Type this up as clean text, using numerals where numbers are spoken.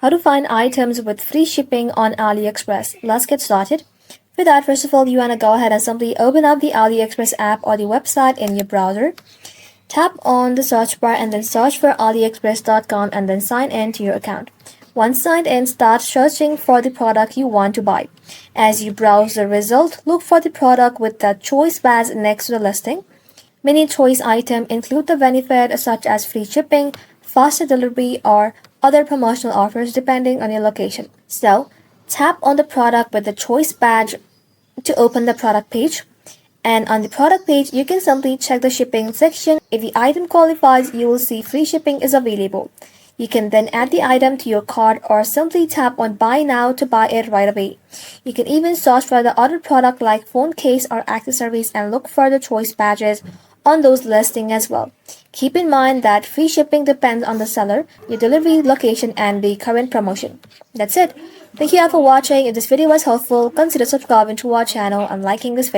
how to find items with free shipping on AliExpress. Let's get started. For that, first of all, you want to go ahead and simply open up the AliExpress app or the website in your browser. Tap on the search bar and then search for aliexpress.com and then sign in to your account. Once signed in, start searching for the product you want to buy. As you browse the result, look for the product with the choice badge next to the listing. Many choice items include the benefit such as free shipping, faster delivery, or other promotional offers depending on your location. So, tap on the product with the choice badge to open the product page. And on the product page, you can simply check the shipping section. If the item qualifies, you will see free shipping is available. You can then add the item to your cart or simply tap on buy now to buy it right away. You can even search for the other product like phone case or accessories and look for the choice badges on those listings as well. Keep in mind that free shipping depends on the seller, your delivery location, and the current promotion. That's it. Thank you all for watching. If this video was helpful, consider subscribing to our channel and liking this video.